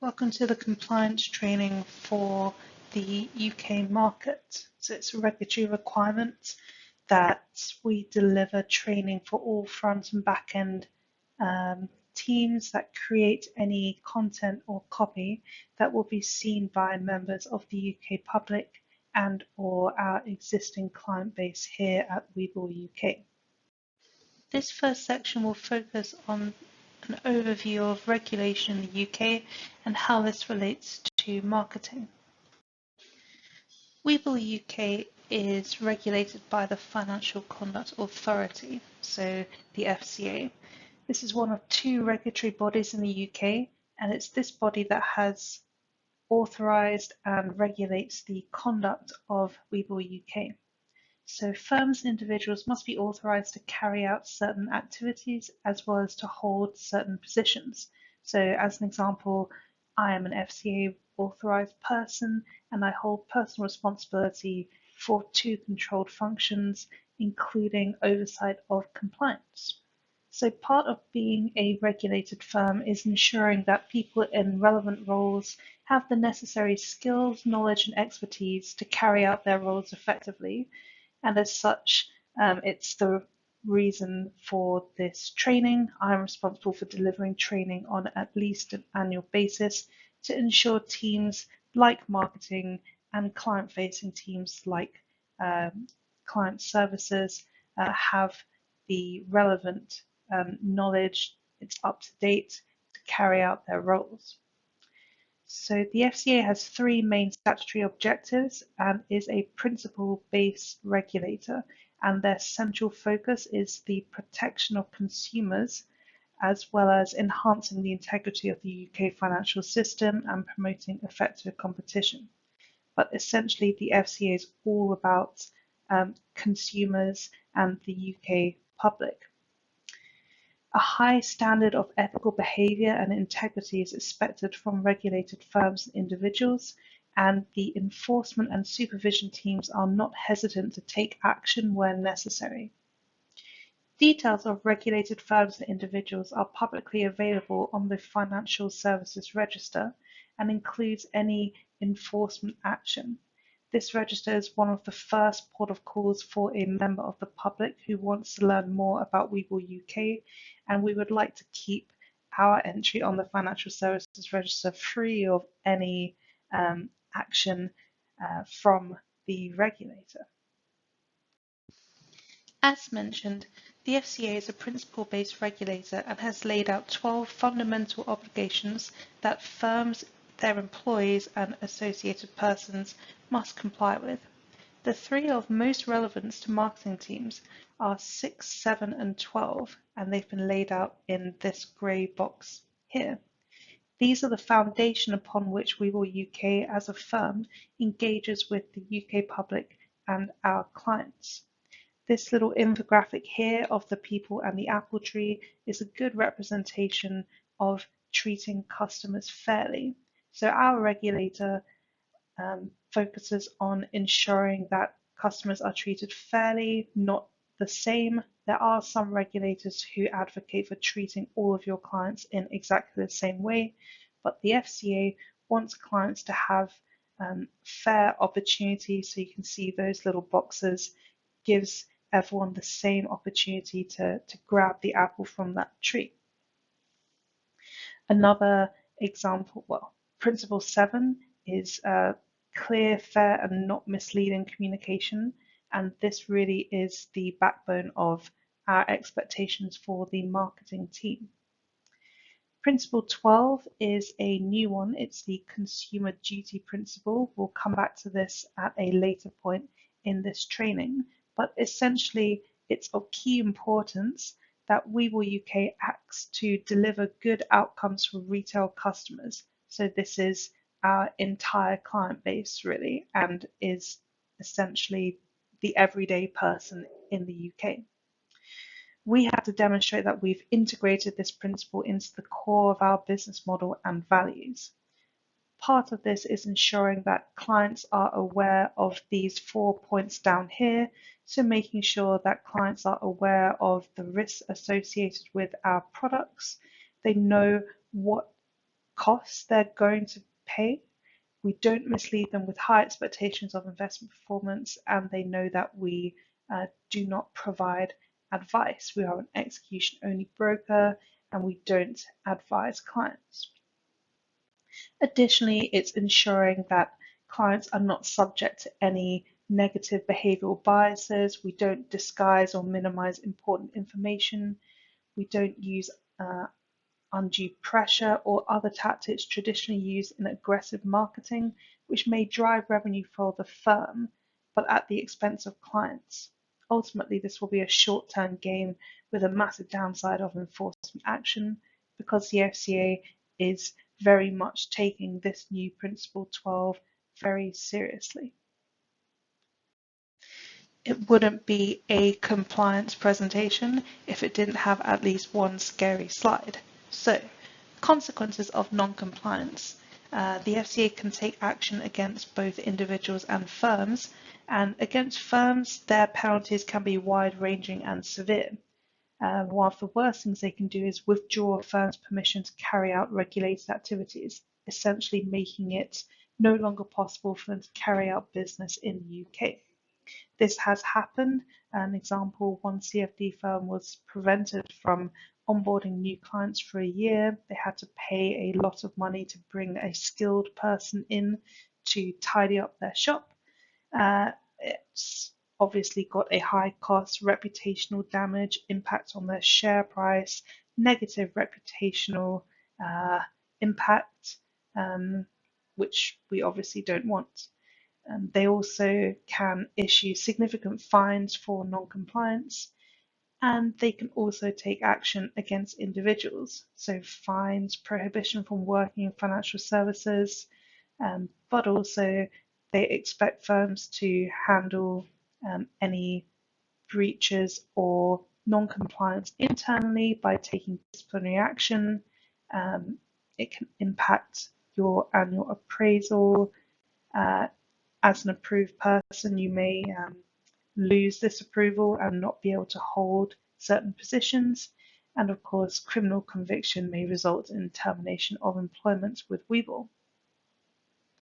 Welcome to the compliance training for the UK market. So it's a regulatory requirement that we deliver training for all front and back end teams that create any content or copy that will be seen by members of the UK public and or our existing client base here at Webull UK. This first section will focus on an overview of regulation in the UK and how this relates to marketing. Webull UK is regulated by the Financial Conduct Authority, so the FCA. This is one of two regulatory bodies in the UK, and it's this body that has authorised and regulates the conduct of Webull UK. So firms and individuals must be authorised to carry out certain activities as well as to hold certain positions. So as an example, I am an FCA authorised person and I hold personal responsibility for two controlled functions, including oversight of compliance. So part of being a regulated firm is ensuring that people in relevant roles have the necessary skills, knowledge and expertise to carry out their roles effectively. And as such, it's the reason for this training. I'm responsible for delivering training on at least an annual basis to ensure teams like marketing and client-facing teams like client services have the relevant knowledge, it's up to date to carry out their roles. So the FCA has three main statutory objectives and is a principle-based regulator, and their central focus is the protection of consumers as well as enhancing the integrity of the UK financial system and promoting effective competition. But essentially the FCA is all about consumers and the UK public. A high standard of ethical behaviour and integrity is expected from regulated firms and individuals, and the enforcement and supervision teams are not hesitant to take action where necessary. Details of regulated firms and individuals are publicly available on the Financial Services Register and includes any enforcement action. This register is one of the first port of calls for a member of the public who wants to learn more about Webull UK, and we would like to keep our entry on the Financial Services Register free of any action from the regulator. As mentioned, the FCA is a principle-based regulator and has laid out 12 fundamental obligations that firms, their employees and associated persons must comply with. The three of most relevance to marketing teams are 6, 7 and 12, and they've been laid out in this grey box here. These are the foundation upon which Webull UK as a firm engages with the UK public and our clients. This little infographic here of the people and the apple tree is a good representation of treating customers fairly. So our regulator focuses on ensuring that customers are treated fairly, not the same. There are some regulators who advocate for treating all of your clients in exactly the same way, but the FCA wants clients to have fair opportunity. So you can see those little boxes gives everyone the same opportunity to grab the apple from that tree. Another example, well, Principle 7 is clear, fair and not misleading communication, and this really is the backbone of our expectations for the marketing team. Principle 12 is a new one. It's the consumer duty principle. We'll come back to this at a later point in this training, but essentially it's of key importance that Webull UK acts to deliver good outcomes for retail customers. So this is our entire client base really, and is essentially the everyday person in the UK. We have to demonstrate that we've integrated this principle into the core of our business model and values. Part of this is ensuring that clients are aware of these 4 points down here, so making sure that clients are aware of the risks associated with our products. They know what costs they're going to pay. We don't mislead them with high expectations of investment performance, and they know that we do not provide advice. We are an execution-only broker, and we don't advise clients. Additionally, it's ensuring that clients are not subject to any negative behavioral biases. We don't disguise or minimize important information. We don't use undue pressure or other tactics traditionally used in aggressive marketing, which may drive revenue for the firm, but at the expense of clients. Ultimately, this will be a short-term gain with a massive downside of enforcement action, because the FCA is very much taking this new Principle 12 very seriously. It wouldn't be a compliance presentation if it didn't have at least one scary slide. So, consequences of non-compliance. The FCA can take action against both individuals and firms, and against firms, their penalties can be wide-ranging and severe. One of the worst things they can do is withdraw a firm's permission to carry out regulated activities, essentially making it no longer possible for them to carry out business in the UK. This has happened. An example, one CFD firm was prevented from onboarding new clients for a year. They had to pay a lot of money to bring a skilled person in to tidy up their shop. It's obviously got a high cost, reputational damage, impact on their share price, negative reputational impact, which we obviously don't want. They also can issue significant fines for non-compliance, and they can also take action against individuals, so fines, prohibition from working in financial services, but also they expect firms to handle any breaches or non-compliance internally by taking disciplinary action. It can impact your annual appraisal. As an approved person, you may lose this approval and not be able to hold certain positions. And of course, criminal conviction may result in termination of employment with Webull.